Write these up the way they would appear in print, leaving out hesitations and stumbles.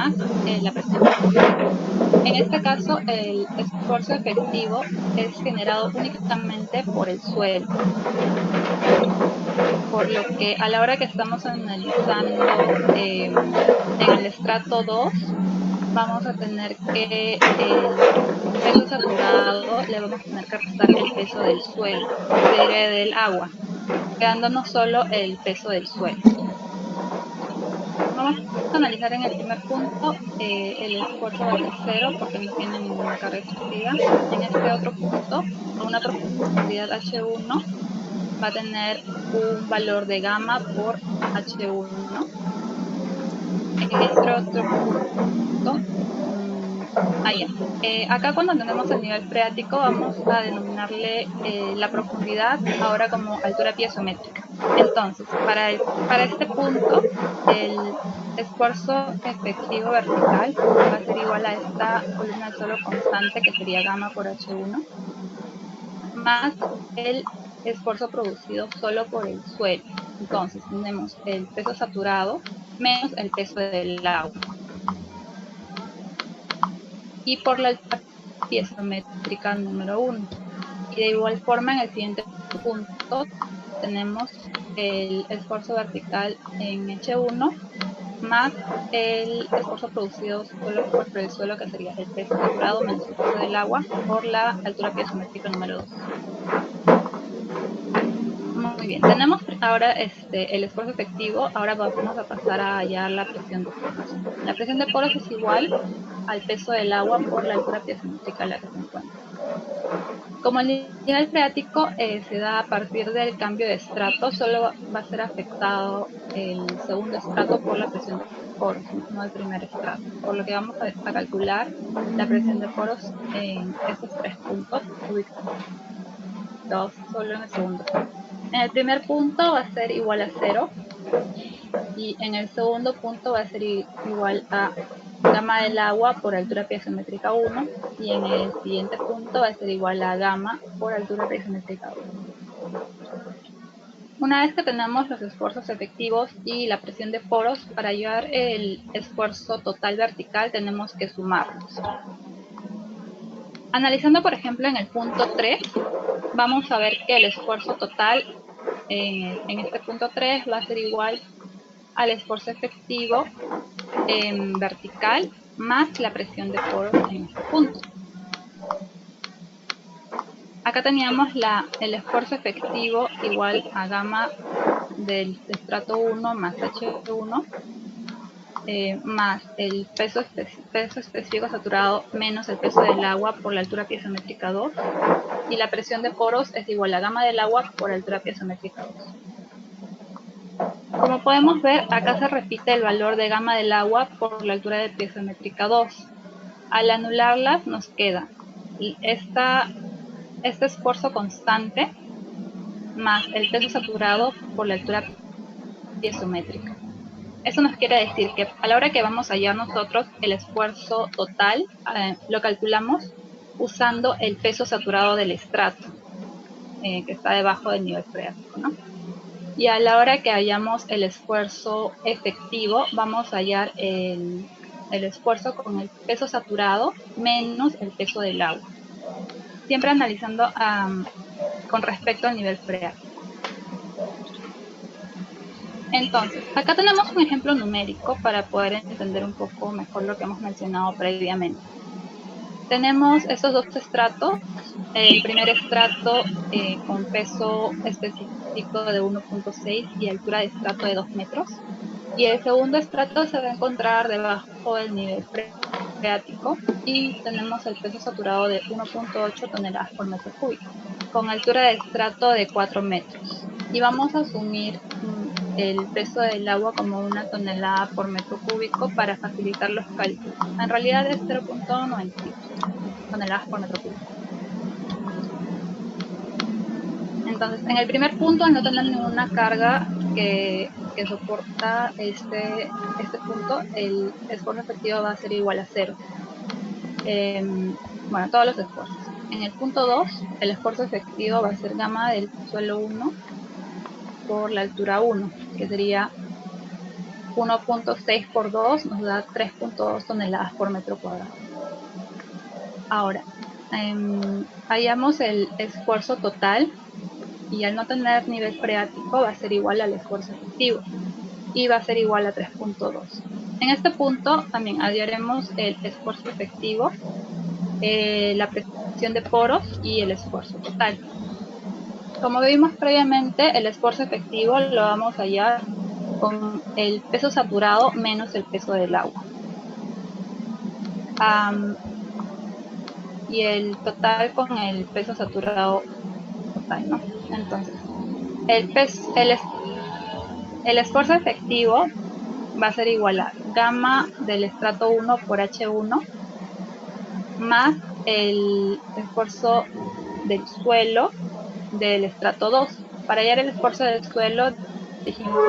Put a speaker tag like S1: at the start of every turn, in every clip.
S1: más la presión. En este caso, el esfuerzo efectivo es generado únicamente por el suelo, por lo que a la hora que estamos analizando en el estrato 2, vamos a tener que el peso saturado le vamos a tener que restar el peso del suelo, del agua, quedándonos solo el peso del suelo. Vamos a analizar en el primer punto, el esfuerzo va a ser 0 porque no tiene ninguna carga efectiva. En este otro punto, a una profundidad H1, va a tener un valor de gamma por H1. En este otro punto, acá cuando tenemos el nivel freático vamos a denominarle la profundidad ahora como altura piezométrica. Entonces, para este punto, el esfuerzo efectivo vertical va a ser igual a esta columna de suelo constante, que sería gamma por H1, más el esfuerzo producido solo por el suelo. Entonces tenemos el peso saturado menos el peso del agua. Y por la altura piezométrica número 1. Y de igual forma, en el siguiente punto tenemos el esfuerzo vertical en H1 más el esfuerzo producido solo por el suelo, que sería el peso saturado menos el peso del agua, por la altura piezométrica número 2. Muy bien, tenemos ahora el esfuerzo efectivo. Ahora vamos a pasar a hallar la presión de poros. La presión de poros es igual al peso del agua por la altura piezométrica en la que se encuentra. Como el nivel freático se da a partir del cambio de estrato, solo va a ser afectado el segundo estrato por la presión de poros, no el primer estrato. Por lo que vamos a calcular la presión de poros en estos 3 puntos, ubicados solo en el segundo estrato. En el primer punto va a ser igual a 0 y en el segundo punto va a ser igual a gamma del agua por altura piezométrica 1 y en el siguiente punto va a ser igual a gamma por altura piezométrica 2. Una vez que tenemos los esfuerzos efectivos y la presión de poros, para hallar el esfuerzo total vertical tenemos que sumarlos. Analizando, por ejemplo, en el punto 3, vamos a ver que el esfuerzo total en este punto 3 va a ser igual al esfuerzo efectivo vertical más la presión de poros en este punto. Acá teníamos el esfuerzo efectivo igual a gamma del estrato 1 más H1 más el peso específico saturado menos el peso del agua por la altura piezométrica 2, y la presión de poros es igual a gamma del agua por altura piezométrica 2. Como podemos ver, acá se repite el valor de gamma del agua por la altura de piezométrica 2. Al anularlas nos queda este esfuerzo constante más el peso saturado por la altura piezométrica. Eso nos quiere decir que a la hora que vamos a hallar nosotros el esfuerzo total, lo calculamos usando el peso saturado del estrato, que está debajo del nivel freático, ¿no? Y a la hora que hallamos el esfuerzo efectivo, vamos a hallar el esfuerzo con el peso saturado menos el peso del agua. Siempre analizando con respecto al nivel freático. Entonces, acá tenemos un ejemplo numérico para poder entender un poco mejor lo que hemos mencionado previamente. Tenemos estos dos estratos. El primer estrato con peso específico de 1.6 y altura de estrato de 2 metros. Y el segundo estrato se va a encontrar debajo del nivel freático y tenemos el peso saturado de 1.8 toneladas por metro cúbico, con altura de estrato de 4 metros. Y vamos a asumir el peso del agua como 1 tonelada por metro cúbico para facilitar los cálculos. En realidad es 0.92 toneladas por metro cúbico. Entonces, en el primer punto, al no tener ninguna carga que soporta este punto, el esfuerzo efectivo va a ser igual a 0. Bueno, todos los esfuerzos. En el punto 2, el esfuerzo efectivo va a ser gamma del suelo 1 por la altura 1, que sería 1.6 por 2 nos da 3.2 toneladas por metro cuadrado. Ahora, hallamos el esfuerzo total y al no tener nivel freático va a ser igual al esfuerzo efectivo y va a ser igual a 3.2. En este punto también hallaremos el esfuerzo efectivo, la presión de poros y el esfuerzo total. Como vimos previamente, el esfuerzo efectivo lo vamos a hallar con el peso saturado menos el peso del agua. Y el total con el peso saturado total, ¿no? Entonces, el esfuerzo efectivo va a ser igual a gamma del estrato 1 por H1 más el esfuerzo del suelo del estrato 2. Para hallar el esfuerzo del suelo dijimos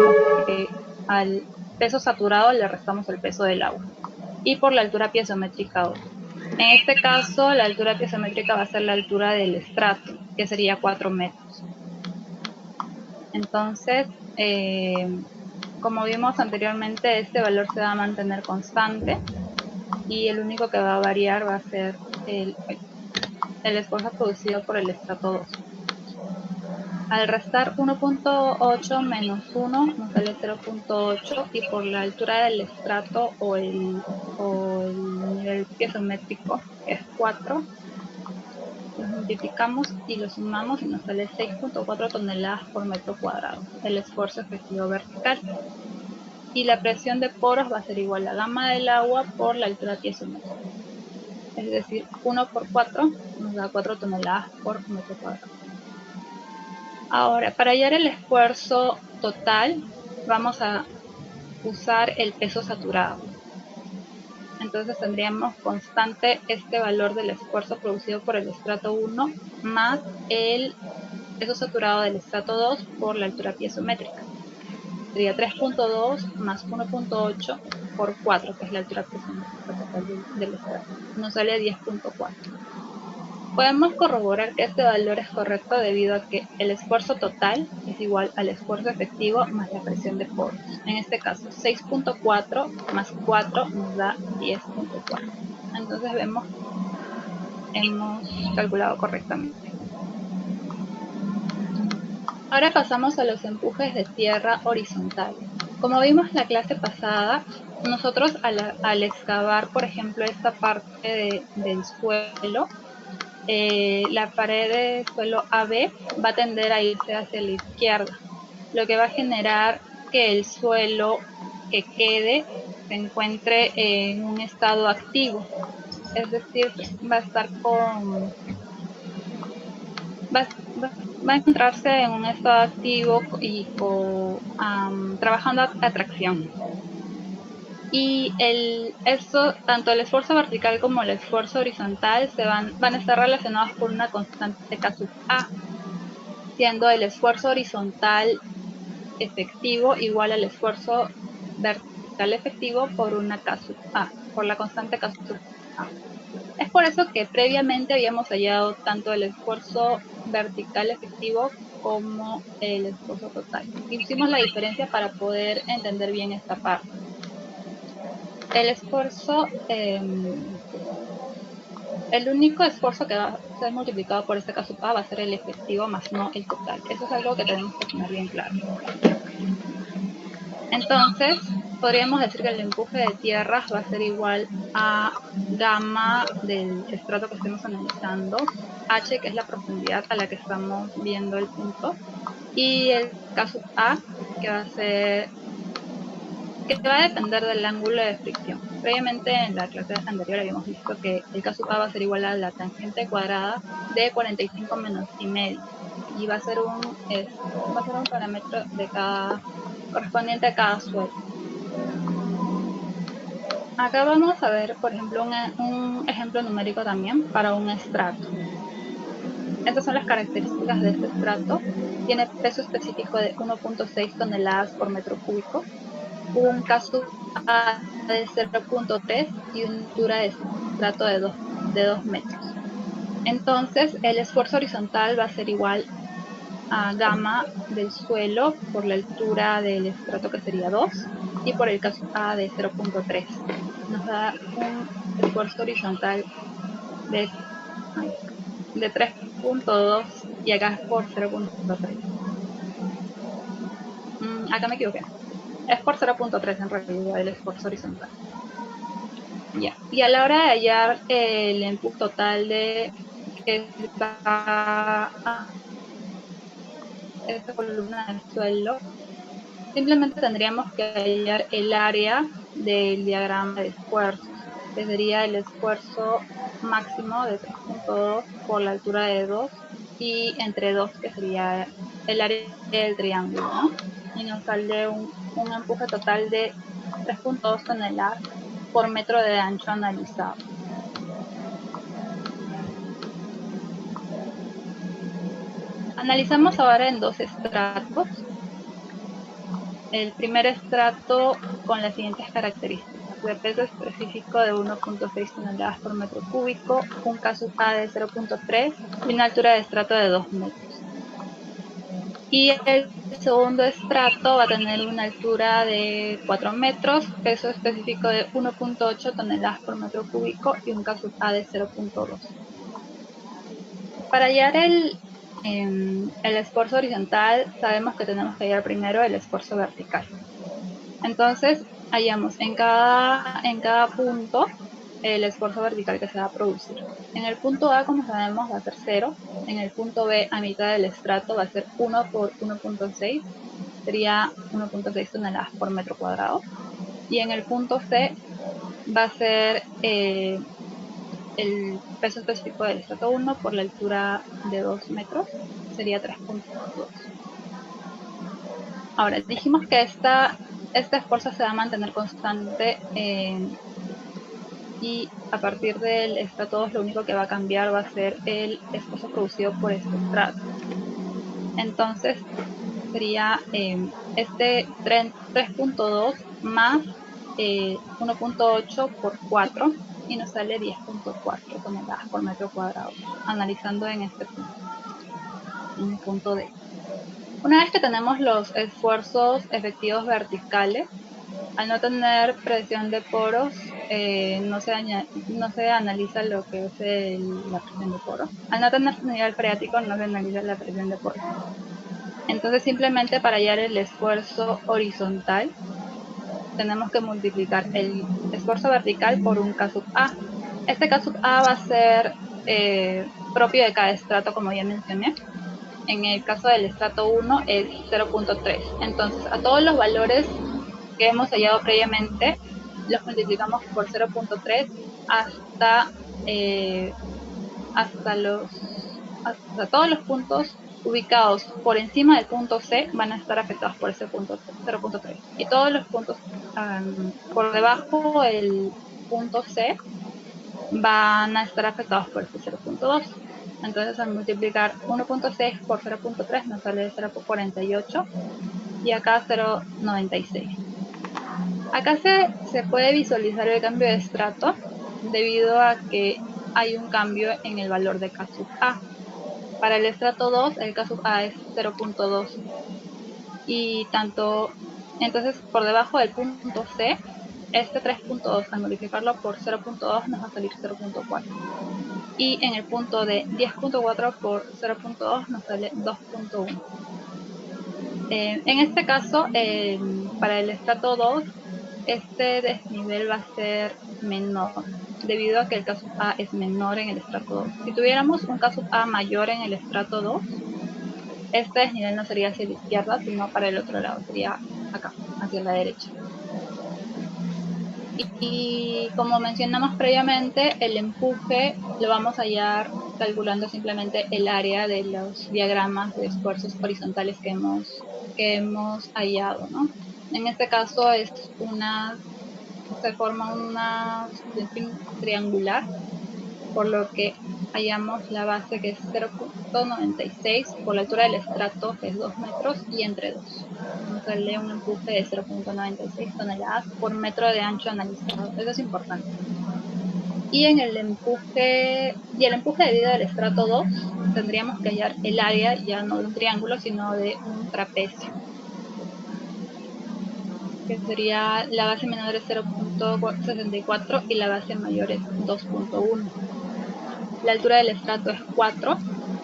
S1: que al peso saturado le restamos el peso del agua y por la altura piezométrica 2. En este caso la altura piezométrica va a ser la altura del estrato, que sería 4 metros. Entonces, como vimos anteriormente, este valor se va a mantener constante y el único que va a variar va a ser el esfuerzo producido por el estrato 2. Al restar 1.8 menos 1 nos sale 0.8 y por la altura del estrato o el nivel piezométrico, que es 4, los multiplicamos y los sumamos y nos sale 6.4 toneladas por metro cuadrado, el esfuerzo efectivo vertical. Y la presión de poros va a ser igual a gamma del agua por la altura piezométrica. Es decir, 1 por 4 nos da 4 toneladas por metro cuadrado. Ahora, para hallar el esfuerzo total, vamos a usar el peso saturado. Entonces tendríamos constante este valor del esfuerzo producido por el estrato 1 más el peso saturado del estrato 2 por la altura piezométrica. Sería 3.2 más 1.8 por 4, que es la altura piezométrica total del estrato. Nos sale 10.4. Podemos corroborar que este valor es correcto debido a que el esfuerzo total es igual al esfuerzo efectivo más la presión de poros. En este caso, 6.4 más 4 nos da 10.4. Entonces hemos calculado correctamente. Ahora pasamos a los empujes de tierra horizontales. Como vimos la clase pasada, nosotros al excavar, por ejemplo, esta parte del suelo, la pared de suelo AB va a tender a irse hacia la izquierda, lo que va a generar que el suelo que quede se encuentre en un estado activo, es decir, va a estar va a encontrarse en un estado activo y trabajando a tracción. Y tanto el esfuerzo vertical como el esfuerzo horizontal van a estar relacionados por una constante K sub A, siendo el esfuerzo horizontal efectivo igual al esfuerzo vertical efectivo por una K sub A, por la constante K sub A. Es por eso que previamente habíamos hallado tanto el esfuerzo vertical efectivo como el esfuerzo total. Hicimos la diferencia para poder entender bien esta parte. El esfuerzo, el único esfuerzo que va a ser multiplicado por este caso A va a ser el efectivo más no el total. Eso es algo que tenemos que tener bien claro. Entonces, podríamos decir que el empuje de tierras va a ser igual a gamma del estrato que estemos analizando, H, que es la profundidad a la que estamos viendo el punto, y el caso A, que va a depender del ángulo de fricción. Previamente en la clase anterior habíamos visto que el caso A va a ser igual a la tangente cuadrada de 45 menos y medio, y va a ser un parámetro de correspondiente a cada suelo. Acá vamos a ver, por ejemplo, un ejemplo numérico también para un estrato. Estas son las características de este estrato. Tiene peso específico de 1.6 toneladas por metro cúbico, un K sub A de 0.3 y una altura de estrato de 2 metros. Entonces, el esfuerzo horizontal va a ser igual a gamma del suelo por la altura del estrato, que sería 2, y por el caso A de 0.3. Nos da un esfuerzo horizontal de 3.2 y acá es por 0.3. Acá me equivoqué. Es por 0.3 en realidad el esfuerzo horizontal. Ya. Y a la hora de hallar el empuje total de esta columna del suelo, simplemente tendríamos que hallar el área del diagrama de esfuerzos, que sería el esfuerzo máximo de 3.2 por la altura de 2 y entre 2, que sería el área del triángulo, ¿no? Y nos sale un empuje total de 3.2 toneladas por metro de ancho analizado. Analizamos ahora en dos estratos. El primer estrato con las siguientes características: de peso específico de 1.6 toneladas por metro cúbico, un KSUK de 0.3 y una altura de estrato de 2 metros. Y el segundo estrato va a tener una altura de 4 metros, peso específico de 1.8 toneladas por metro cúbico y un KSUK de 0.2. Para hallar el esfuerzo horizontal, sabemos que tenemos que hallar primero el esfuerzo vertical. Entonces, hallamos en cada punto el esfuerzo vertical que se va a producir. En el punto A, como sabemos, va a ser 0. En el punto B, a mitad del estrato, va a ser 1 por 1.6. Sería 1.6 toneladas por metro cuadrado. Y en el punto C va a ser el peso específico del estrato 1 por la altura de 2 metros. Sería 3.2. Ahora, dijimos que este esfuerzo se va a mantener constante y a partir del estrato 2 lo único que va a cambiar va a ser el esfuerzo producido por este estrato. Entonces sería este 3.2 más 1.8 por 4 y nos sale 10.4 toneladas por metro cuadrado, analizando en este punto, en el punto D. Una vez que tenemos los esfuerzos efectivos verticales, al no tener presión de poros, no se analiza lo que es la presión de poros. Al no tener nivel freático, no se analiza la presión de poros. Entonces, simplemente para hallar el esfuerzo horizontal, tenemos que multiplicar el esfuerzo vertical por un K sub A. Este K sub A va a ser propio de cada estrato, como ya mencioné. En el caso del estrato 1 es 0.3. Entonces, a todos los valores que hemos hallado previamente los multiplicamos por 0.3 hasta todos los puntos ubicados por encima del punto C van a estar afectados por ese punto 0.3 y todos los puntos por debajo del punto C van a estar afectados por este 0.2. Entonces, al multiplicar 1.6 por 0.3 nos sale 0.48 y acá 0.96. Acá se puede visualizar el cambio de estrato debido a que hay un cambio en el valor de K sub A. Para el estrato 2, el K sub A es 0.2 y entonces por debajo del punto C, este 3.2 al modificarlo por 0.2 nos va a salir 0.4. Y en el punto de 10.4 por 0.2 nos sale 2.1. En este caso, para el estrato 2, este desnivel va a ser menor, debido a que el K sub A es menor en el estrato 2. Si tuviéramos un K sub A mayor en el estrato 2, este desnivel no sería hacia la izquierda, sino para el otro lado, sería acá, hacia la derecha. Y como mencionamos previamente, el empuje lo vamos a hallar calculando simplemente el área de los diagramas de esfuerzos horizontales que hemos hallado, ¿no? En este caso se forma una triangular, por lo que hallamos la base que es 0.96 por la altura del estrato, que es 2 metros, y entre 2. Nos sale un empuje de 0.96 toneladas por metro de ancho analizado. Eso es importante. Y el empuje debido al estrato 2, tendríamos que hallar el área ya no de un triángulo, sino de un trapecio. que sería la base menor es 0.64 y la base mayor es 2.1. La altura del estrato es 4,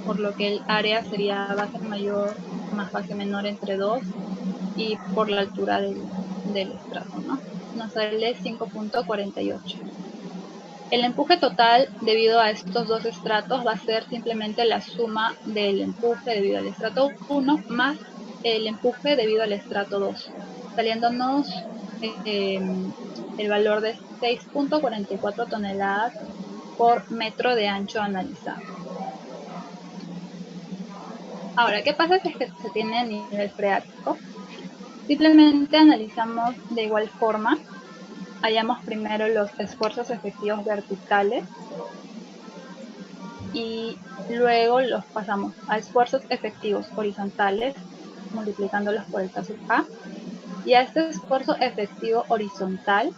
S1: por lo que el área sería base mayor más base menor entre 2 y por la altura del estrato, ¿no? Nos sale 5.48. El empuje total debido a estos dos estratos va a ser simplemente la suma del empuje debido al estrato 1 más el empuje debido al estrato 2, saliéndonos el valor de 6.44 toneladas por metro de ancho analizado. Ahora, ¿qué pasa si es que se tiene nivel freático? Simplemente analizamos de igual forma, hallamos primero los esfuerzos efectivos verticales y luego los pasamos a esfuerzos efectivos horizontales, multiplicándolos por el caso A, y a este esfuerzo efectivo horizontal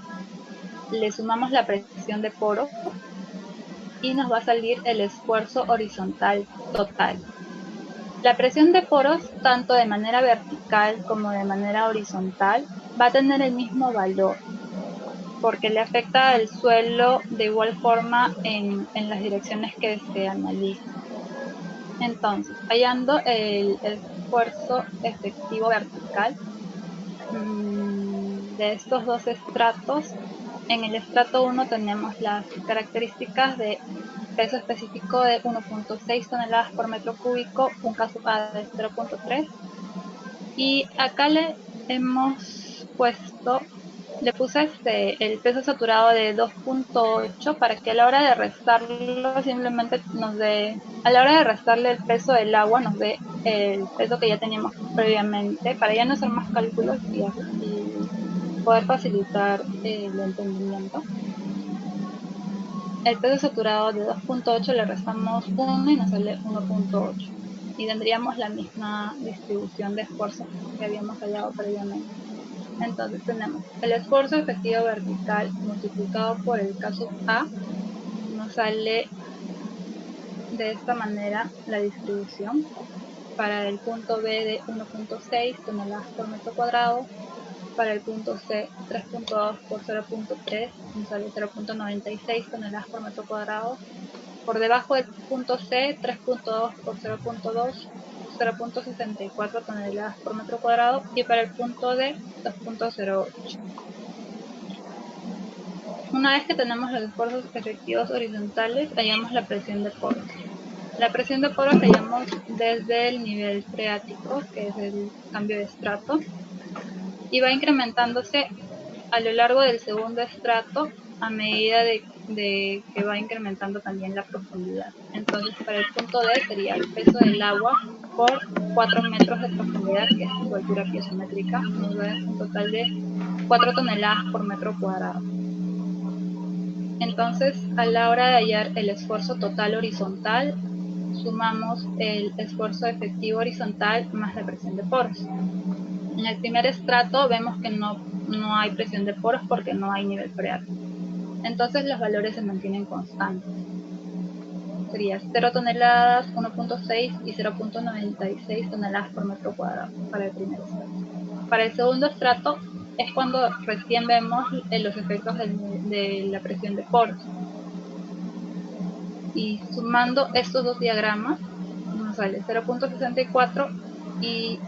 S1: le sumamos la presión de poros y nos va a salir el esfuerzo horizontal total. La presión de poros, tanto de manera vertical como de manera horizontal, va a tener el mismo valor, porque le afecta al suelo de igual forma en las direcciones que se analizan. Entonces, hallando el esfuerzo efectivo vertical de estos dos estratos, en el estrato 1 tenemos las características de peso específico de 1.6 toneladas por metro cúbico, un caso A de 0.3, y acá le hemos puesto, le puse el peso saturado de 2.8 para que a la hora de restarlo simplemente nos dé, a la hora de restarle el peso del agua nos dé el peso que ya teníamos previamente, para ya no hacer más cálculos y poder facilitar el entendimiento. El peso saturado de 2.8 le restamos 1 y nos sale 1.8. Y tendríamos la misma distribución de esfuerzos que habíamos hallado previamente. Entonces tenemos el esfuerzo efectivo vertical multiplicado por el caso A, nos sale de esta manera la distribución. Para el punto B de 1.6 toneladas por metro cuadrado, para el punto C 3.2 por 0.3 nos sale 0.96 toneladas por metro cuadrado. Por debajo del punto C 3.2 por 0.2, 0.64 toneladas por metro cuadrado, y para el punto D 2.08. Una vez que tenemos los esfuerzos efectivos horizontales, hallamos la presión de poros. La presión de poros la hallamos desde el nivel freático, que es el cambio de estrato, y va incrementándose a lo largo del segundo estrato a medida de que va incrementando también la profundidad. Entonces, para el punto D sería el peso del agua por 4 metros de profundidad, que es su altura piezométrica, nos da un total de 4 toneladas por metro cuadrado. Entonces, a la hora de hallar el esfuerzo total horizontal, sumamos el esfuerzo efectivo horizontal más la presión de poros. En el primer estrato vemos que no hay presión de poros porque no hay nivel freático. Entonces los valores se mantienen constantes. Sería 0 toneladas, 1.6 y 0.96 toneladas por metro cuadrado para el primer estrato. Para el segundo estrato es cuando recién vemos los efectos de la presión de poros. Y sumando estos dos diagramas nos sale 0.64 y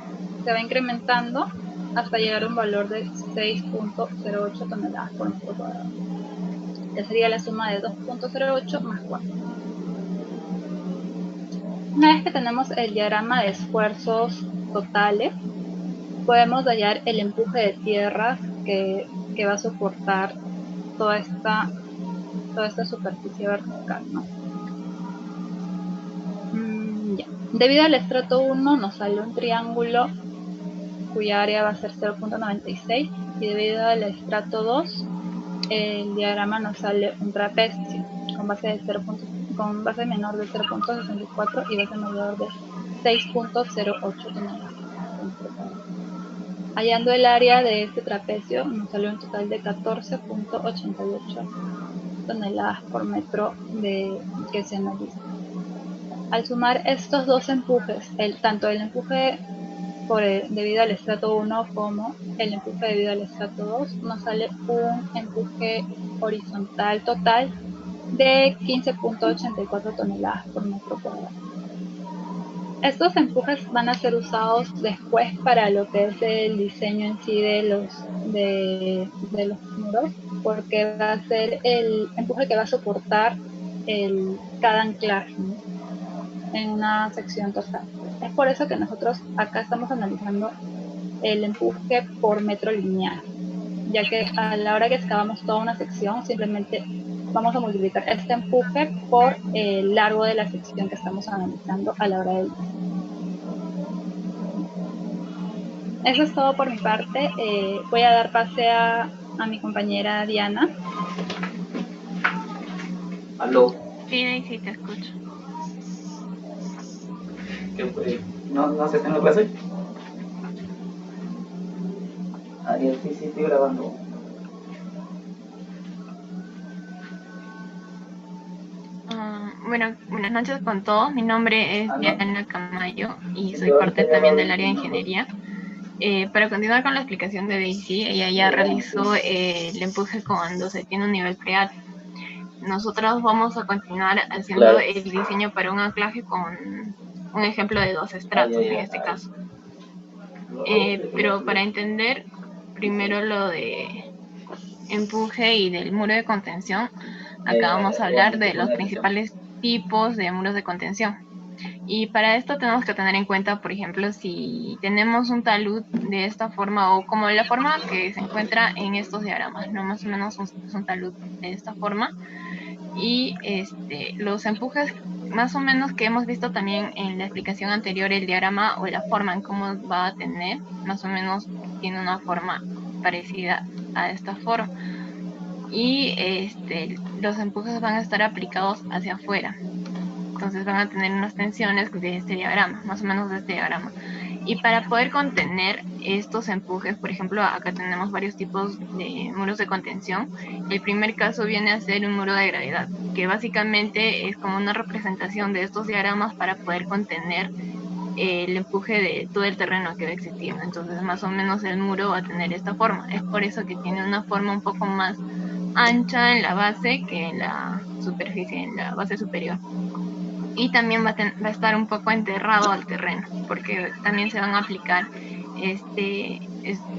S1: se va incrementando hasta llegar a un valor de 6.08 toneladas por metro cuadrado, que sería la suma de 2.08 más 4. Una vez que tenemos el diagrama de esfuerzos totales, podemos hallar el empuje de tierras que va a soportar toda esta superficie vertical, ¿no? Ya. Debido al estrato 1 nos sale un triángulo cuya área va a ser 0.96, y debido al estrato 2 el diagrama nos sale un trapecio con base menor de 0.64 y base mayor de 6.08 toneladas. Hallando el área de este trapecio nos sale un total de 14.88 toneladas por metro que se analiza. Al sumar estos dos empujes, tanto el empuje debido al estrato 1 como el empuje debido al estrato 2, nos sale un empuje horizontal total de 15.84 toneladas por metro cuadrado. Estos empujes van a ser usados después para lo que es el diseño en sí de los muros, porque va a ser el empuje que va a soportar cada anclaje, ¿no?, en una sección total. Es por eso que nosotros acá estamos analizando el empuje por metro lineal, ya que a la hora que excavamos toda una sección, simplemente vamos a multiplicar este empuje por el largo de la sección que estamos analizando a la hora del diseño. Eso es todo por mi parte. Voy a dar pase a mi compañera Diana.
S2: ¿Aló?
S3: Sí, te escucho.
S2: ¿Qué fue? ¿No se tiene clase? Ariel, sí, estoy grabando.
S3: Bueno, buenas noches con todos. Mi nombre es
S2: no.
S3: Diana Camayo y soy parte también del área de ingeniería. Para continuar con la explicación de Daisy, ella ya realizó el empuje cuando se tiene un nivel freático. Nosotros vamos a continuar haciendo el diseño para un anclaje con un ejemplo de 2 estratos en este caso. Pero para entender primero lo de empuje y del muro de contención, acá vamos a hablar de los principales tipos de muros de contención. Y para esto tenemos que tener en cuenta, por ejemplo, si tenemos un talud de esta forma o como la forma que se encuentra en estos diagramas, ¿no? Más o menos un talud de esta forma. Y los empujes más o menos que hemos visto también en la explicación anterior, el diagrama o la forma en cómo va a tener, más o menos tiene una forma parecida a esta forma. Y los empujes van a estar aplicados hacia afuera. Entonces van a tener unas tensiones de este diagrama, más o menos de este diagrama. Y para poder contener estos empujes, por ejemplo, acá tenemos varios tipos de muros de contención. El primer caso viene a ser un muro de gravedad, que básicamente es como una representación de estos diagramas para poder contener el empuje de todo el terreno que va existiendo. Entonces, más o menos el muro va a tener esta forma. Es por eso que tiene una forma un poco más ancha en la base que en la superficie, en la base superior. Y también va a estar un poco enterrado al terreno, porque también se van a aplicar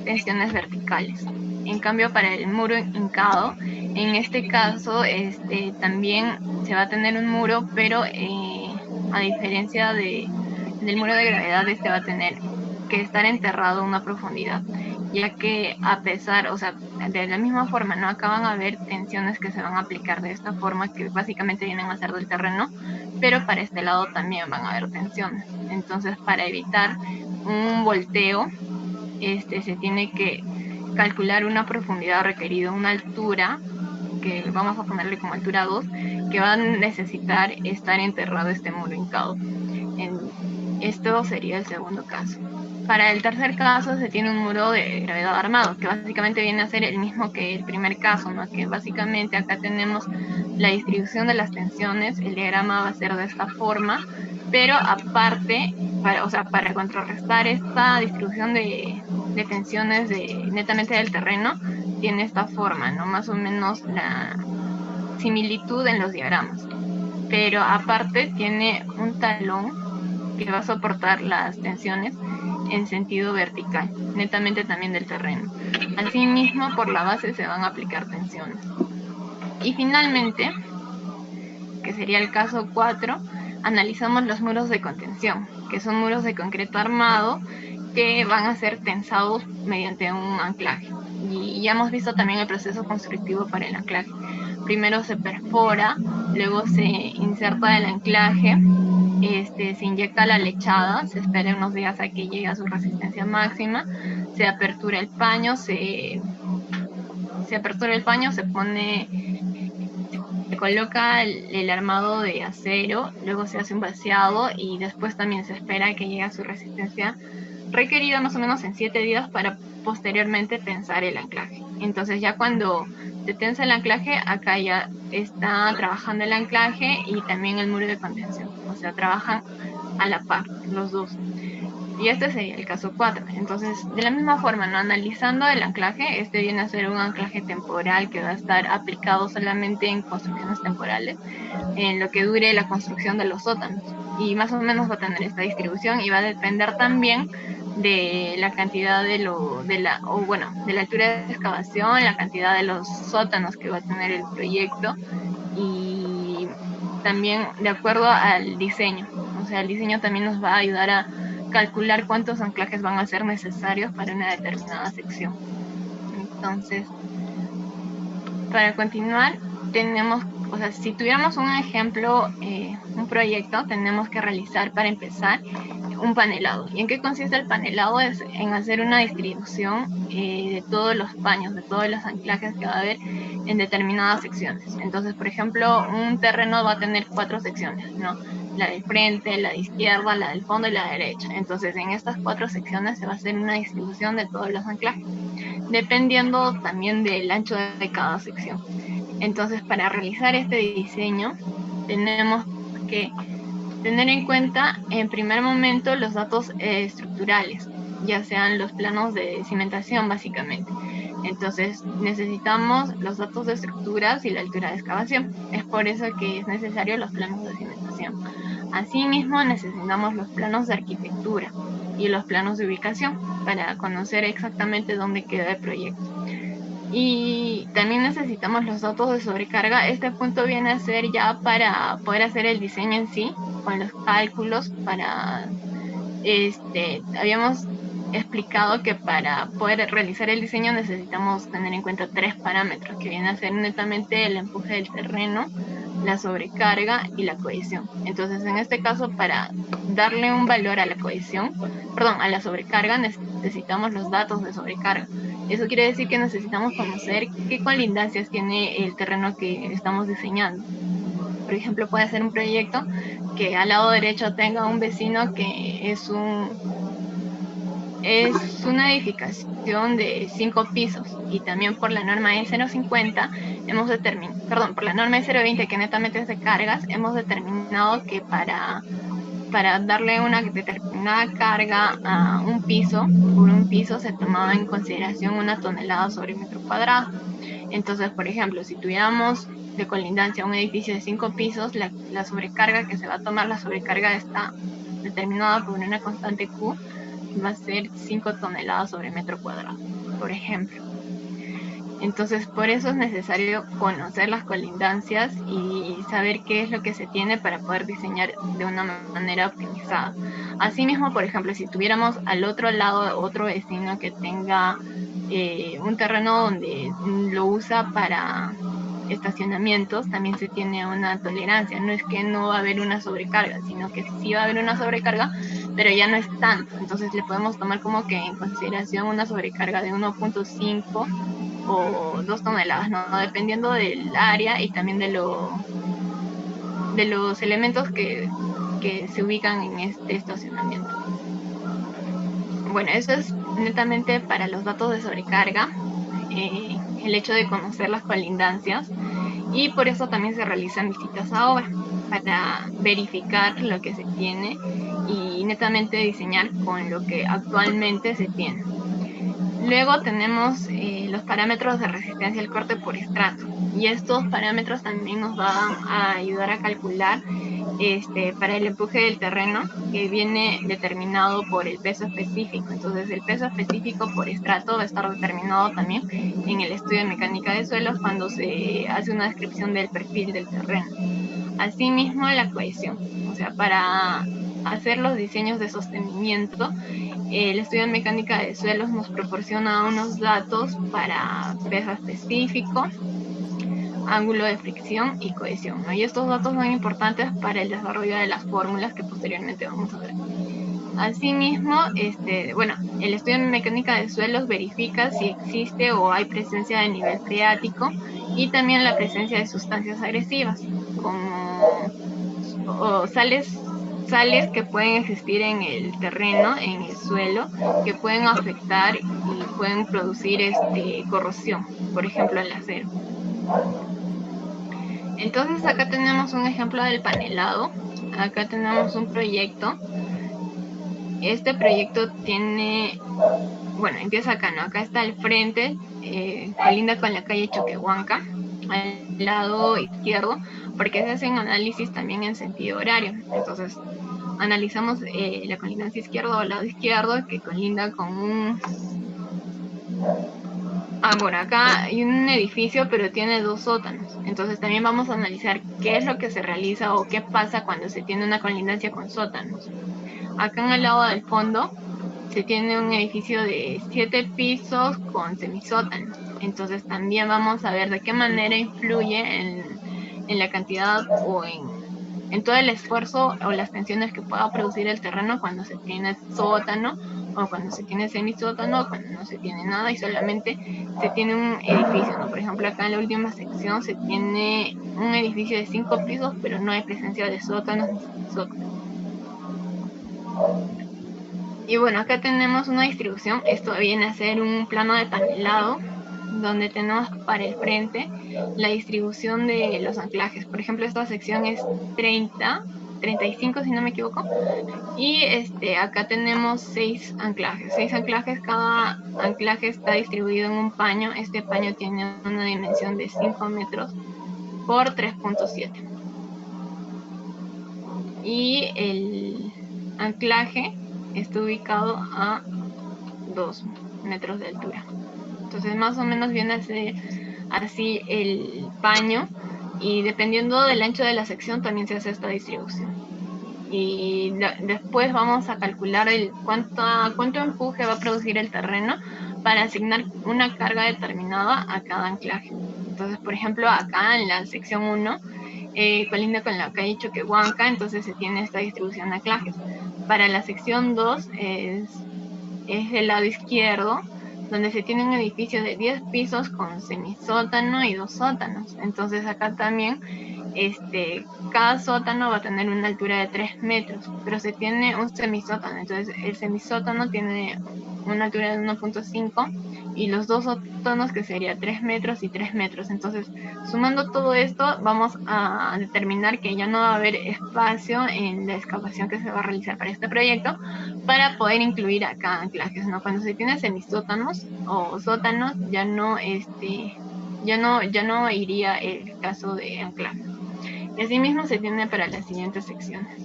S3: tensiones verticales. En cambio, para el muro hincado, en este caso también se va a tener un muro, pero a diferencia del muro de gravedad, va a tener que estar enterrado a una profundidad, ya que a pesar, o sea, de la misma forma, ¿no? Acá van a haber tensiones que se van a aplicar de esta forma, que básicamente vienen a ser del terreno, pero para este lado también van a haber tensiones. Entonces, para evitar un volteo, se tiene que calcular una profundidad requerida, una altura, que vamos a ponerle como altura 2, que va a necesitar estar enterrado este muro hincado. Esto sería el segundo caso. Para el tercer caso se tiene un muro de gravedad armado, que básicamente viene a ser el mismo que el primer caso, ¿no? Que básicamente acá tenemos la distribución de las tensiones, el diagrama va a ser de esta forma, pero aparte, para contrarrestar esta distribución de tensiones netamente del terreno, tiene esta forma, ¿no? Más o menos la similitud en los diagramas. Pero aparte tiene un talón que va a soportar las tensiones en sentido vertical, netamente también del terreno. Asimismo, por la base se van a aplicar tensiones. Y finalmente, que sería el caso 4, analizamos los muros de contención, que son muros de concreto armado que van a ser tensados mediante un anclaje. Y ya hemos visto también el proceso constructivo para el anclaje. Primero se perfora, luego se inserta el anclaje, se inyecta la lechada, se espera unos días a que llegue a su resistencia máxima, se apertura el paño, se pone, se coloca el armado de acero, luego se hace un vaciado y después también se espera que llegue a su resistencia requerida más o menos en 7 días para posteriormente tensar el anclaje. Entonces ya cuando se tensa el anclaje, acá ya está trabajando el anclaje y también el muro de contención, o sea, trabajan a la par los dos. Y este sería el caso 4. Entonces, de la misma forma, ¿no? Analizando el anclaje, este viene a ser un anclaje temporal que va a estar aplicado solamente en construcciones temporales, en lo que dure la construcción de los sótanos. Y más o menos va a tener esta distribución y va a depender también de la cantidad de la altura de excavación, la cantidad de los sótanos que va a tener el proyecto y también de acuerdo al diseño. O sea, el diseño también nos va a ayudar a calcular cuántos anclajes van a ser necesarios para una determinada sección. Entonces, para continuar, si tuviéramos un ejemplo, un proyecto, tenemos que realizar para empezar un panelado. ¿Y en qué consiste el panelado? Es en hacer una distribución de todos los paños, de todos los anclajes que va a haber en determinadas secciones. Entonces, por ejemplo, un terreno va a tener 4 secciones, ¿no? La del frente, la de izquierda, la del fondo y la derecha. Entonces, en estas 4 secciones se va a hacer una distribución de todos los anclajes, dependiendo también del ancho de cada sección. Entonces, para realizar este diseño, tenemos que tener en cuenta en primer momento los datos estructurales, ya sean los planos de cimentación básicamente. Entonces necesitamos los datos de estructuras y la altura de excavación. Es por eso que es necesario los planos de cimentación. Asimismo necesitamos los planos de arquitectura y los planos de ubicación para conocer exactamente dónde queda el proyecto. Y también necesitamos los datos de sobrecarga. Este punto viene a ser ya para poder hacer el diseño en sí, con los cálculos habíamos explicado que para poder realizar el diseño necesitamos tener en cuenta 3 parámetros, que vienen a ser netamente el empuje del terreno, la sobrecarga y la cohesión. Entonces, en este caso, para darle un valor a la a la sobrecarga, necesitamos los datos de sobrecarga. Eso quiere decir que necesitamos conocer qué colindancias tiene el terreno que estamos diseñando. Por ejemplo, puede ser un proyecto que al lado derecho tenga un vecino que es una edificación de 5 pisos, y también por la norma E050 por la norma E020, que netamente es de cargas, hemos determinado que para darle una determinada carga a un piso, por un piso se tomaba en consideración 1 tonelada sobre metro cuadrado. Entonces, por ejemplo, si tuviéramos de colindancia un edificio de 5 pisos, la sobrecarga que se va a tomar, la sobrecarga está determinada por una constante Q, va a ser 5 toneladas sobre metro cuadrado, por ejemplo. Entonces, por eso es necesario conocer las colindancias y saber qué es lo que se tiene para poder diseñar de una manera optimizada. Asimismo, por ejemplo, si tuviéramos al otro lado otro vecino que tenga un terreno donde lo usa para estacionamientos, también se tiene una tolerancia. No es que no va a haber una sobrecarga, sino que sí va a haber una sobrecarga, pero ya no es tanto. Entonces le podemos tomar como que en consideración una sobrecarga de 1.5 o 2 toneladas, ¿no? Dependiendo del área y también de los elementos que se ubican en este estacionamiento. Bueno, eso es netamente para los datos de sobrecarga, el hecho de conocer las colindancias, y por eso también se realizan visitas a obra para verificar lo que se tiene y netamente diseñar con lo que actualmente se tiene. Luego tenemos los parámetros de resistencia al corte por estrato, y estos parámetros también nos van a ayudar a calcular para el empuje del terreno, que viene determinado por el peso específico. Entonces, el peso específico por estrato va a estar determinado también en el estudio de mecánica de suelos cuando se hace una descripción del perfil del terreno. Asimismo, la cohesión, o sea, para hacer los diseños de sostenimiento, el estudio de mecánica de suelos nos proporciona unos datos para peso específico, ángulo de fricción y cohesión, ¿no? Y estos datos son importantes para el desarrollo de las fórmulas que posteriormente vamos a ver. Asimismo, el estudio de mecánica de suelos verifica si existe o hay presencia de nivel freático y también la presencia de sustancias agresivas, como sales que pueden existir en el terreno, en el suelo, que pueden afectar y pueden producir corrosión, por ejemplo el acero. Entonces acá tenemos un ejemplo del panelado. Acá tenemos un proyecto Este proyecto tiene, bueno, empieza acá, ¿no? Acá está el frente, colinda con la calle Choquehuanca, al lado izquierdo, porque se hacen análisis también en sentido horario. Entonces, analizamos la colindancia izquierda o lado izquierdo, que colinda con un... bueno, acá hay un edificio, pero tiene 2 sótanos. Entonces también vamos a analizar qué es lo que se realiza o qué pasa cuando se tiene una colindancia con sótanos. Acá en el lado del fondo se tiene un edificio de 7 pisos con semisótano. Entonces también vamos a ver de qué manera influye en la cantidad o en todo el esfuerzo o las tensiones que pueda producir el terreno cuando se tiene sótano o cuando se tiene semisótano o cuando no se tiene nada y solamente se tiene un edificio, ¿no? Por ejemplo, acá en la última sección se tiene un edificio de 5 pisos, pero no hay presencia de sótanos ni semisótanos. Y bueno, acá tenemos una distribución. Esto viene a ser un plano de panelado donde tenemos para el frente la distribución de los anclajes. Por ejemplo, esta sección es 35 si no me equivoco. Y acá tenemos 6 anclajes. 6 anclajes, cada anclaje está distribuido en un paño. Este paño tiene una dimensión de 5 metros por 3.7. Y el anclaje está ubicado a 2 metros de altura. Entonces más o menos viene a ser así el paño y dependiendo del ancho de la sección también se hace esta distribución. Y después vamos a calcular cuánto empuje va a producir el terreno para asignar una carga determinada a cada anclaje. Entonces, por ejemplo, acá en la sección 1 colinda con la calle Choquehuanca, entonces se tiene esta distribución de anclajes. Para la sección 2 es el lado izquierdo, donde se tiene un edificio de 10 pisos con semisótano y 2 sótanos. Entonces acá también cada sótano va a tener una altura de 3 metros, pero se tiene un semisótano. Entonces el semisótano tiene una altura de 1.5 y los 2 sótanos que sería 3 metros y 3 metros. Entonces, sumando todo esto, vamos a determinar que ya no va a haber espacio en la excavación que se va a realizar para este proyecto para poder incluir acá anclajes, ¿no? Cuando se tiene semisótanos o sótanos, ya no iría el caso de anclaje. Y asimismo se tiene para las siguientes secciones.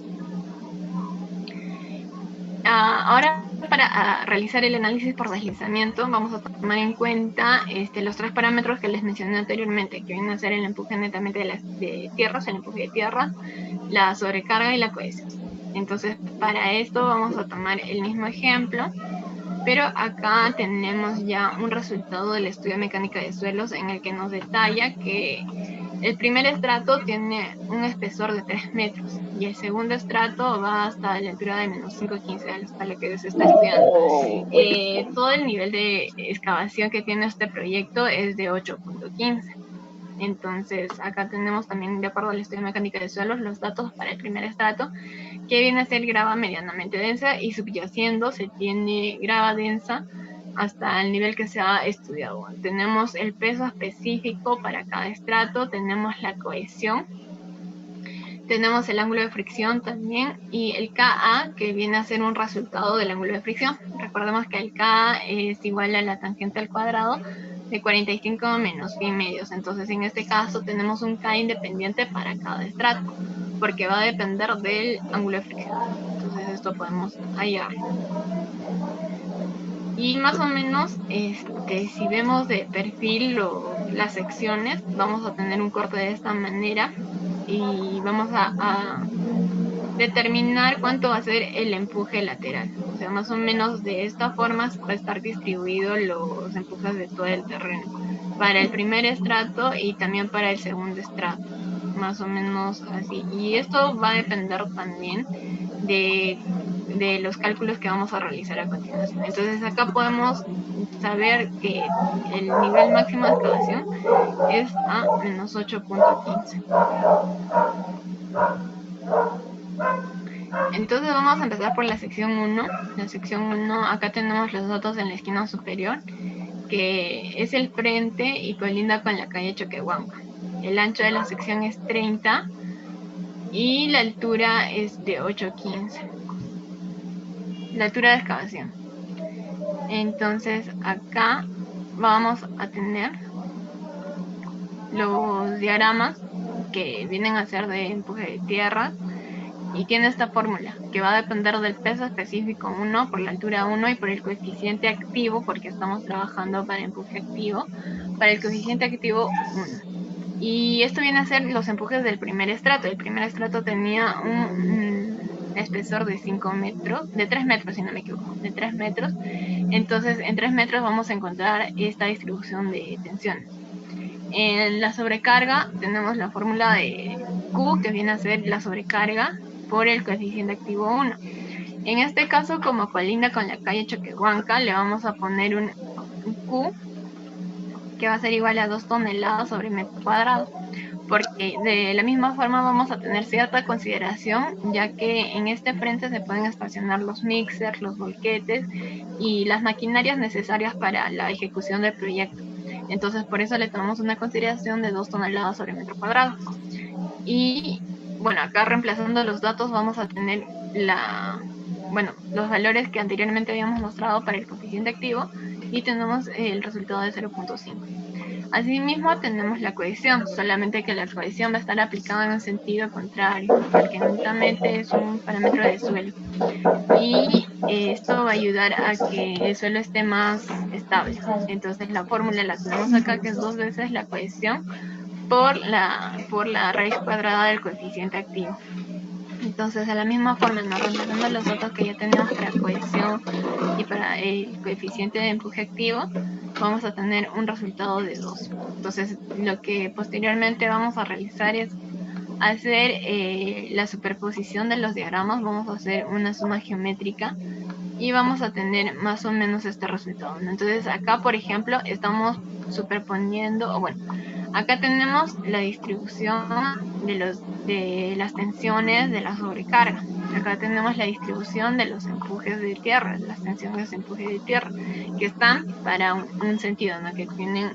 S3: Ahora, para realizar el análisis por deslizamiento, vamos a tomar en cuenta los 3 parámetros que les mencioné anteriormente, que vienen a ser el empuje netamente de tierras, el empuje de tierra, la sobrecarga y la cohesión. Entonces, para esto vamos a tomar el mismo ejemplo, pero acá tenemos ya un resultado del estudio de mecánica de suelos en el que nos detalla que el primer estrato tiene un espesor de 3 metros y el segundo estrato va hasta la altura de menos 5.15, hasta lo que se está estudiando. Todo el nivel de excavación que tiene este proyecto es de 8.15. Entonces, acá tenemos también, de acuerdo al estudio de mecánica de suelos, los datos para el primer estrato, que viene a ser grava medianamente densa y subyaciendo se tiene grava densa hasta el nivel que se ha estudiado. Tenemos el peso específico para cada estrato, tenemos la cohesión, tenemos el ángulo de fricción también y el Ka, que viene a ser un resultado del ángulo de fricción. Recordemos que el Ka es igual a la tangente al cuadrado de 45 menos pi medios. Entonces, en este caso tenemos un K independiente para cada estrato, porque va a depender del ángulo de fricción. Entonces, esto podemos hallarlo. Y más o menos, si vemos de perfil las secciones, vamos a tener un corte de esta manera y vamos a determinar cuánto va a ser el empuje lateral. O sea, más o menos de esta forma va a estar distribuido los empujes de todo el terreno. Para el primer estrato y también para el segundo estrato. Más o menos así. Y esto va a depender también de los cálculos que vamos a realizar a continuación. Entonces acá podemos saber que el nivel máximo de excavación es a menos 8.15. Entonces vamos a empezar por la sección 1. La sección 1, acá tenemos los datos en la esquina superior, que es el frente y colinda con la calle Choquehuanca. El ancho de la sección es 30 y la altura es de 8.15. la altura de excavación. Entonces acá vamos a tener los diagramas que vienen a ser de empuje de tierra, y tiene esta fórmula que va a depender del peso específico 1 por la altura 1 y por el coeficiente activo, porque estamos trabajando para empuje activo, para el coeficiente activo 1. Y esto viene a ser los empujes del primer estrato. El primer estrato tenía un espesor de 5 metros, de 3 metros si no me equivoco, de 3 metros. Entonces en 3 metros vamos a encontrar esta distribución de tensiones. En la sobrecarga tenemos la fórmula de Q, que viene a ser la sobrecarga por el coeficiente activo 1. En este caso, como colinda con la calle Choquehuanca, le vamos a poner un Q que va a ser igual a 2 toneladas sobre metro cuadrado, porque de la misma forma vamos a tener cierta consideración, ya que en este frente se pueden estacionar los mixers, los volquetes y las maquinarias necesarias para la ejecución del proyecto. Entonces por eso le tomamos una consideración de 2 toneladas sobre metro cuadrado. Y bueno, acá reemplazando los datos vamos a tener los valores que anteriormente habíamos mostrado para el coeficiente activo, y tenemos el resultado de 0.5. Asimismo tenemos la cohesión, solamente que la cohesión va a estar aplicada en un sentido contrario, porque únicamente es un parámetro de suelo. Y esto va a ayudar a que el suelo esté más estable. Entonces la fórmula la tenemos acá, que es 2 veces la cohesión por la raíz cuadrada del coeficiente activo. Entonces, de la misma forma, reemplazando los datos que ya tenemos para cohesión y para el coeficiente de empuje activo, vamos a tener un resultado de 2. Entonces, lo que posteriormente vamos a realizar es hacer la superposición de los diagramas. Vamos a hacer una suma geométrica y vamos a tener más o menos este resultado, ¿no? Entonces, acá, por ejemplo, estamos superponiendo, acá tenemos la distribución de las tensiones de la sobrecarga. Acá tenemos la distribución de los empujes de tierra, las tensiones de empuje de tierra, que están para un sentido, ¿no? Que tienen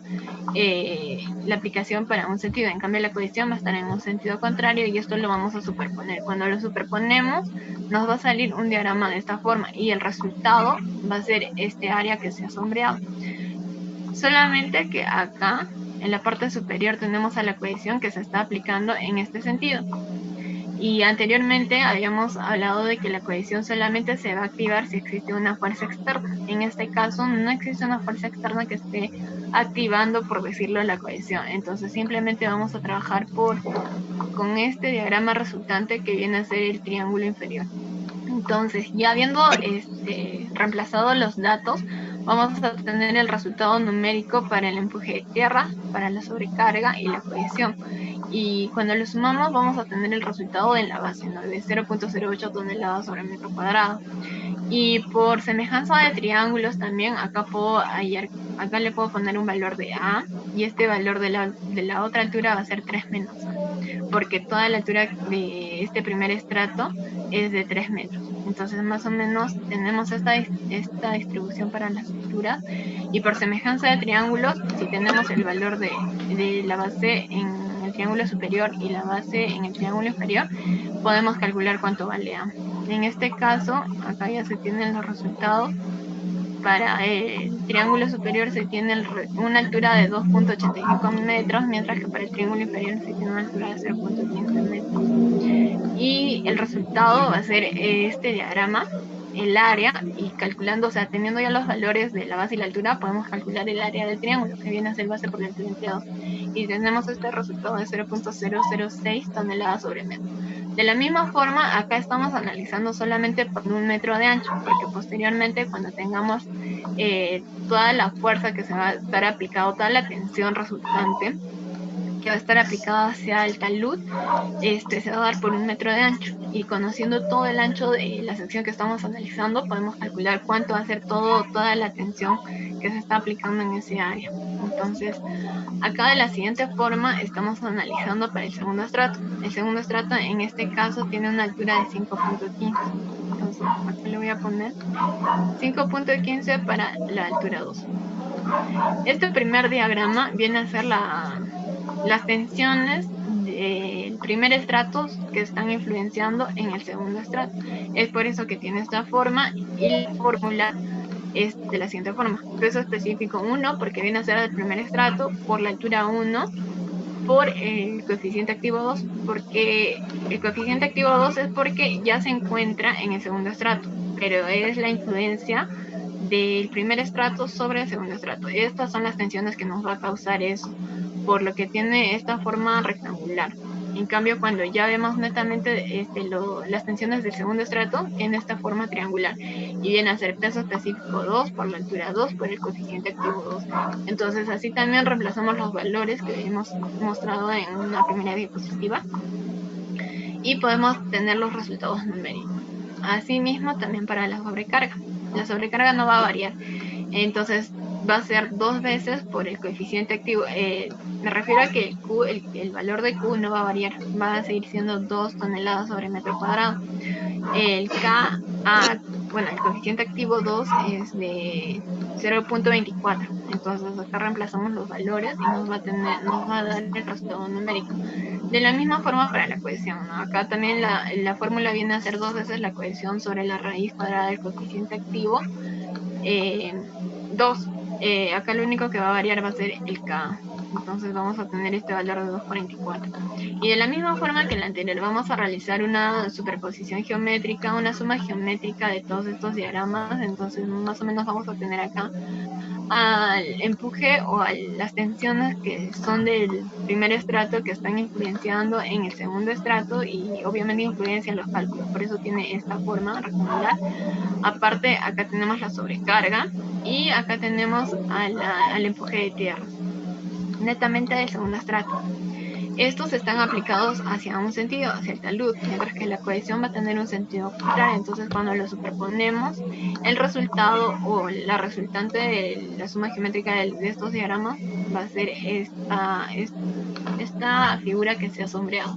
S3: la aplicación para un sentido. En cambio, la cohesión va a estar en un sentido contrario, y esto lo vamos a superponer. Cuando lo superponemos, nos va a salir un diagrama de esta forma, y el resultado va a ser este área que se ha sombreado. Solamente que acá en la parte superior tenemos a la cohesión que se está aplicando en este sentido. Y anteriormente habíamos hablado de que la cohesión solamente se va a activar si existe una fuerza externa. En este caso no existe una fuerza externa que esté activando, por decirlo, la cohesión. Entonces simplemente vamos a trabajar con este diagrama resultante, que viene a ser el triángulo inferior. Entonces, ya habiendo reemplazado los datos, vamos a tener el resultado numérico para el empuje de tierra, para la sobrecarga y la cohesión. Y cuando lo sumamos, vamos a tener el resultado de la base, ¿no? De 0.08 toneladas sobre metro cuadrado. Y por semejanza de triángulos también, acá le puedo poner un valor de A, y este valor de la otra altura va a ser 3 menos A, porque toda la altura de este primer estrato es de 3 metros. Entonces más o menos tenemos esta distribución para las alturas. Y por semejanza de triángulos, si tenemos el valor de la base en el triángulo superior y la base en el triángulo inferior, podemos calcular cuánto vale A. En este caso, acá ya se tienen los resultados. Para el triángulo superior se tiene una altura de 2.85 metros, mientras que para el triángulo inferior se tiene una altura de 0.15 metros. Y el resultado va a ser este diagrama, el área, y calculando, teniendo ya los valores de la base y la altura, podemos calcular el área del triángulo, que viene a ser base por la altura entre 2. Y tenemos este resultado de 0.006 toneladas sobre metro. De la misma forma, acá estamos analizando solamente por 1 metro de ancho, porque posteriormente, cuando tengamos toda la fuerza que se va a estar aplicada, toda la tensión resultante que va a estar aplicada hacia el talud, se va a dar por 1 metro de ancho. Y conociendo todo el ancho de la sección que estamos analizando, podemos calcular cuánto va a ser toda la tensión que se está aplicando en ese área. Entonces, acá de la siguiente forma estamos analizando para el segundo estrato. El segundo estrato en este caso tiene una altura de 5.15. Entonces, aquí le voy a poner 5.15 para la altura 2. Este primer diagrama viene a ser las tensiones del primer estrato que están influenciando en el segundo estrato. Es por eso que tiene esta forma, y la fórmula es de la siguiente forma: peso específico 1, porque viene a ser el primer estrato, por la altura 1, por el coeficiente activo 2, porque el coeficiente activo 2 es porque ya se encuentra en el segundo estrato, pero es la influencia del primer estrato sobre el segundo estrato. Estas son las tensiones que nos va a causar eso, por lo que tiene esta forma rectangular. En cambio, cuando ya vemos netamente las tensiones del segundo estrato, tiene esta forma triangular y viene a ser peso específico 2 por la altura 2 por el coeficiente activo 2. Entonces, así también reemplazamos los valores que hemos mostrado en una primera diapositiva y podemos tener los resultados numéricos. Asimismo, también para la sobrecarga. La sobrecarga no va a variar, entonces va a ser 2 veces por el coeficiente activo. Me refiero a que el valor de Q no va a variar, va a seguir siendo 2 toneladas sobre metro cuadrado. El el coeficiente activo 2 es de 0.24, entonces acá reemplazamos los valores y nos va a dar el resultado numérico. De la misma forma para la cohesión, ¿no? Acá también la fórmula viene a ser 2 veces la cohesión sobre la raíz cuadrada del coeficiente activo 2. Acá lo único que va a variar va a ser el K. Entonces vamos a tener este valor de 2.44. Y de la misma forma que en la anterior, vamos a realizar una superposición geométrica, una suma geométrica de todos estos diagramas. Entonces más o menos vamos a tener acá al empuje o a las tensiones que son del primer estrato, que están influenciando en el segundo estrato y obviamente influencian los cálculos. Por eso tiene esta forma rectangular. Aparte, acá tenemos la sobrecarga y acá tenemos al empuje de tierra, netamente del segundo estrato. Estos están aplicados hacia un sentido, hacia el talud, mientras que la cohesión va a tener un sentido contrario. Entonces, cuando lo superponemos, el resultado o la resultante de la suma geométrica de estos diagramas va a ser esta figura que se ha sombreado.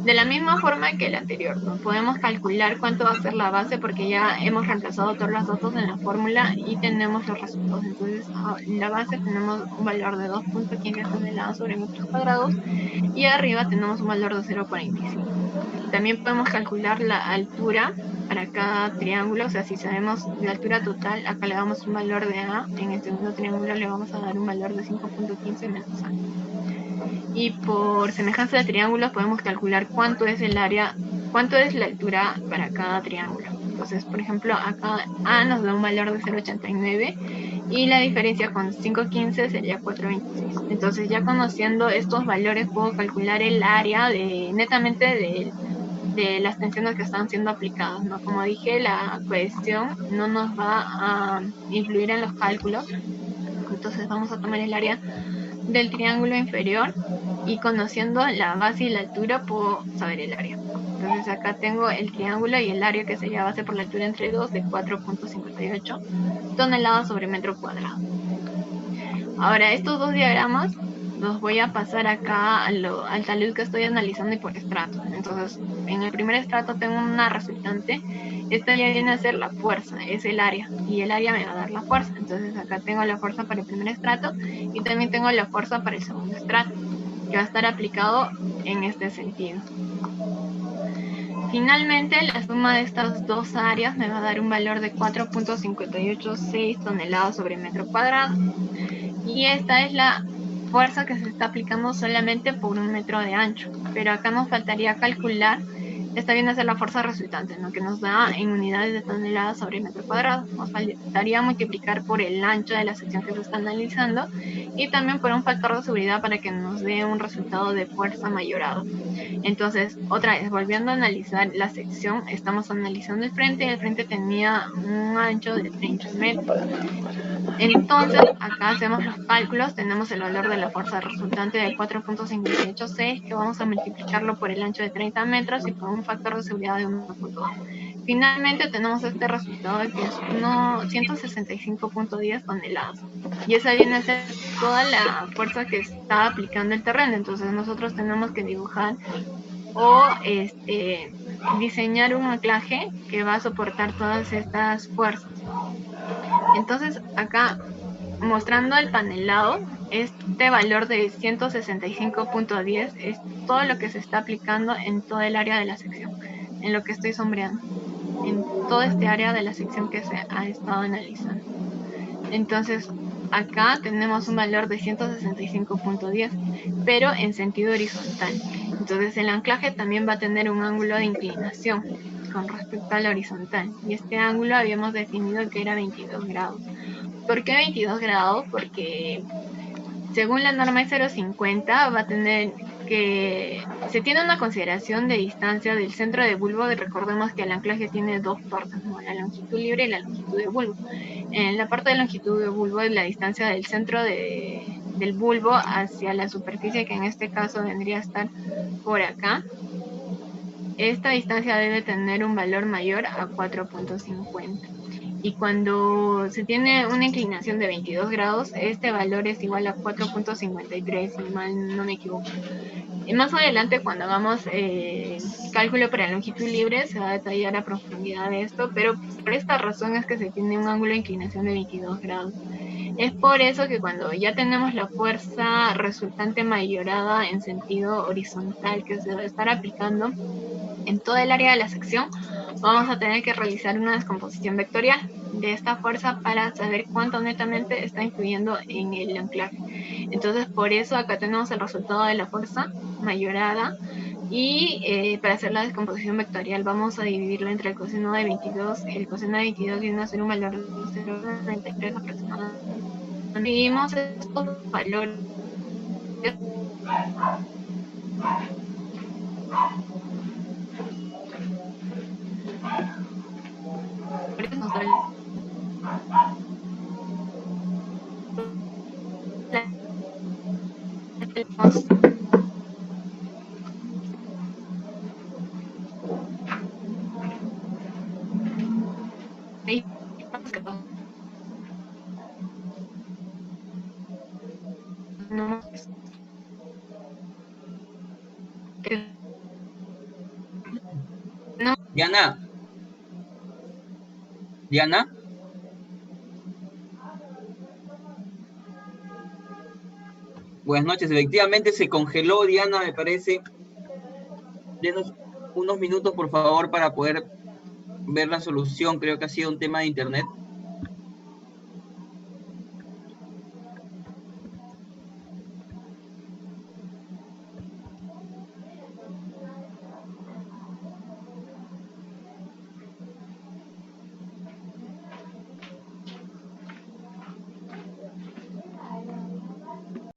S3: De la misma forma que el anterior, ¿no? Podemos calcular cuánto va a ser la base porque ya hemos reemplazado todos los datos en la fórmula y tenemos los resultados. Entonces, en la base tenemos un valor de 2.15 toneladas sobre metros cuadrados y arriba tenemos un valor de 0.45. También podemos calcular la altura para cada triángulo, o sea, si sabemos la altura total, acá le damos un valor de A, en el segundo triángulo le vamos a dar un valor de 5.15 menos A. Y por semejanza de triángulos podemos calcular cuánto es la altura para cada triángulo. Entonces, por ejemplo, acá A nos da un valor de 0.89 y la diferencia con 5.15 sería 4.26. Entonces, ya conociendo estos valores, puedo calcular el área netamente de las tensiones que están siendo aplicadas, ¿no? Como dije, la cohesión no nos va a influir en los cálculos. Entonces, vamos a tomar el área del triángulo inferior y conociendo la base y la altura puedo saber el área. Entonces acá tengo el triángulo y el área, que sería base por la altura entre 2, de 4.58 toneladas sobre metro cuadrado. Ahora, estos dos diagramas los voy a pasar acá al talud que estoy analizando y por estrato. Entonces, en el primer estrato tengo una resultante. Esta ya viene a ser la fuerza, es el área, y el área me va a dar la fuerza. Entonces acá tengo la fuerza para el primer estrato y también tengo la fuerza para el segundo estrato, que va a estar aplicado en este sentido. Finalmente, la suma de estas dos áreas me va a dar un valor de 4.586 toneladas sobre metro cuadrado. Y esta es la fuerza que se está aplicando solamente por 1 metro de ancho. Pero acá nos faltaría calcular, esta viene a ser la fuerza resultante, ¿no? Que nos da en unidades de toneladas sobre metro cuadrado. Nos faltaría multiplicar por el ancho de la sección que se está analizando y también por un factor de seguridad para que nos dé un resultado de fuerza mayorado. Entonces, otra vez, volviendo a analizar la sección, estamos analizando el frente y el frente tenía un ancho de 30 metros. Entonces, acá hacemos los cálculos, tenemos el valor de la fuerza resultante de 4.586, que vamos a multiplicarlo por el ancho de 30 metros y por un factor de seguridad de 1.2. Finalmente tenemos este resultado que es 165.10 toneladas. Y esa viene a ser toda la fuerza que está aplicando el terreno. Entonces nosotros tenemos que dibujar o diseñar un anclaje que va a soportar todas estas fuerzas. Entonces acá, mostrando el panelado, este valor de 165.10 es todo lo que se está aplicando en todo el área de la sección, en lo que estoy sombreando, en todo este área de la sección que se ha estado analizando. Entonces, acá tenemos un valor de 165.10, pero en sentido horizontal. Entonces, el anclaje también va a tener un ángulo de inclinación con respecto al horizontal. Y este ángulo habíamos definido que era 22 grados. ¿Por qué 22 grados? Porque según la norma 050 va a tener que se tiene una consideración de distancia del centro de bulbo, y recordemos que el anclaje tiene dos partes, ¿no? La longitud libre y la longitud de bulbo. En la parte de longitud de bulbo es la distancia del centro del bulbo hacia la superficie, que en este caso vendría a estar por acá. Esta distancia debe tener un valor mayor a 4.50. Y cuando se tiene una inclinación de 22 grados, este valor es igual a 4.53, si mal no me equivoco. Y más adelante, cuando hagamos cálculo para longitud libre, se va a detallar a profundidad de esto, pero por esta razón es que se tiene un ángulo de inclinación de 22 grados. Es por eso que cuando ya tenemos la fuerza resultante mayorada en sentido horizontal que se va a estar aplicando en toda el área de la sección, vamos a tener que realizar una descomposición vectorial de esta fuerza para saber cuánto netamente está influyendo en el anclaje. Entonces, por eso acá tenemos el resultado de la fuerza mayorada, y para hacer la descomposición vectorial vamos a dividirlo entre el coseno de 22. El coseno de 22 viene a ser un valor de 0.93 aproximadamente. Dividimos estos valores nos da
S4: Diana. Diana. Buenas noches. Efectivamente se congeló, Diana, me parece. Denos unos minutos, por favor, para poder ver la solución. Creo que ha sido un tema de internet.